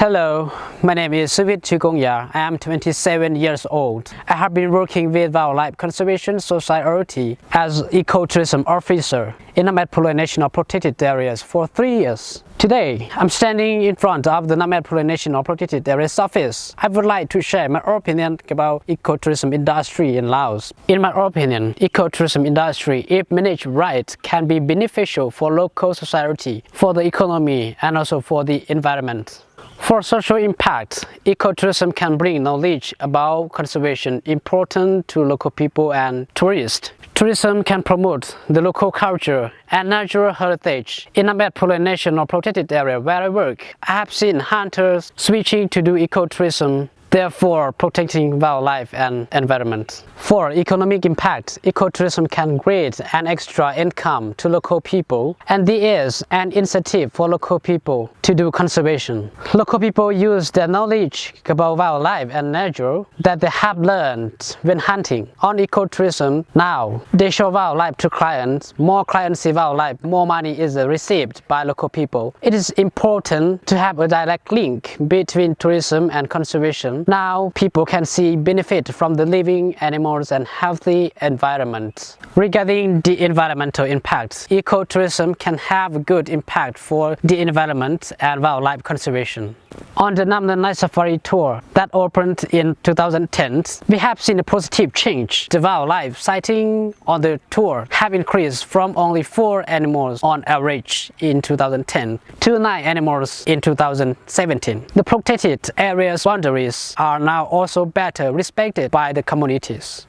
Hello, my name is Souvit Chuekongya. I am 27 years old. I have been working with Wildlife Conservation Society as ecotourism officer in Named National Protected Areas for 3 years. Today, I'm standing in front of the Named National Protected Areas office. I would like to share my opinion about ecotourism industry in Laos. In my opinion, ecotourism industry, if managed right, can be beneficial for local society, for the economy, and also for the environment. For social impact, ecotourism can bring knowledge about conservation important to local people and tourists. Tourism can promote the local culture and natural heritage. In Named National Protected Area where I work, I have seen hunters switching to do ecotourism, therefore protecting wildlife and environment. For economic impact, ecotourism can create an extra income to local people, and there is an incentive for local people to do conservation. Local people use their knowledge about wildlife and nature that they have learned when hunting. On ecotourism, now they show wildlife to clients. More clients see wildlife, more money is received by local people. It is important to have a direct link between tourism and conservation. Now people can see benefit from the living animals and healthy environment. Regarding the environmental impacts, ecotourism can have a good impact for the environment and wildlife conservation. On the Nam Night Safari tour that opened in 2010, we have seen a positive change. The wildlife sighting on the tour have increased from only 4 animals on average in 2010 to 9 animals in 2017. The protected areas boundaries are now also better respected by the communities.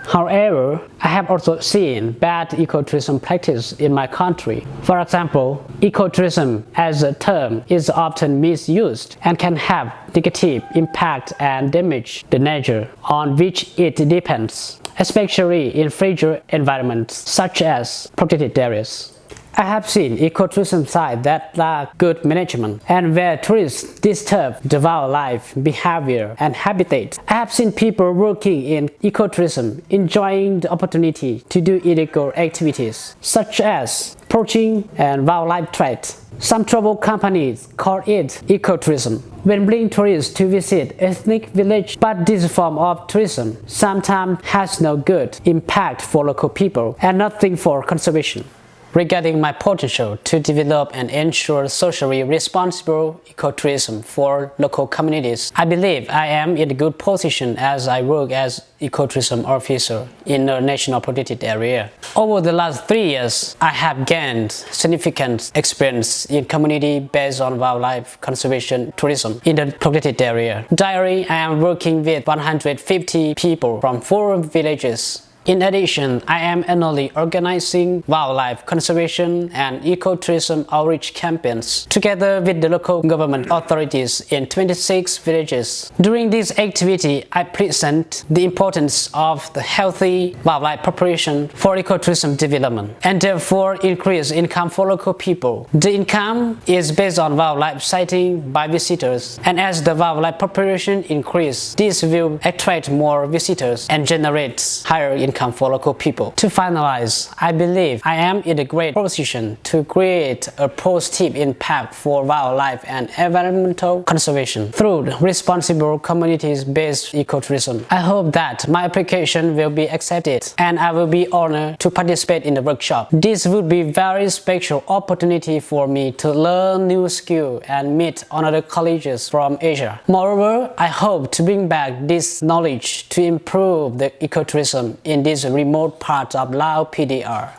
However, I have also seen bad ecotourism practice in my country. For example, ecotourism as a term is often misused and can have negative impact and damage the nature on which it depends, especially in fragile environments such as protected areas. I have seen ecotourism sites that lack good management and where tourists disturb the wildlife behavior and habitat. I have seen people working in ecotourism enjoying the opportunity to do illegal activities such as poaching and wildlife trade. Some travel companies call it ecotourism when bring tourists to visit ethnic village, but this form of tourism sometimes has no good impact for local people and nothing for conservation. Regarding my potential to develop and ensure socially responsible ecotourism for local communities, I believe I am in a good position as I work as ecotourism officer in a national protected area. Over the last 3 years, I have gained significant experience in community based on wildlife conservation tourism in the protected area. Daily, I am working with 150 people from 4 villages. In addition, I am annually organizing wildlife conservation and ecotourism outreach campaigns together with the local government authorities in 26 villages. During this activity, I present the importance of the healthy wildlife population for ecotourism development and therefore increase income for local people. The income is based on wildlife sighting by visitors, and as the wildlife population increases, this will attract more visitors and generate higher income for local people. To finalize, I believe I am in a great position to create a positive impact for wildlife and environmental conservation through responsible communities-based ecotourism. I hope that my application will be accepted and I will be honored to participate in the workshop. This would be a very special opportunity for me to learn new skills and meet another colleagues from Asia. Moreover, I hope to bring back this knowledge to improve the ecotourism in this remote part of Lao PDR.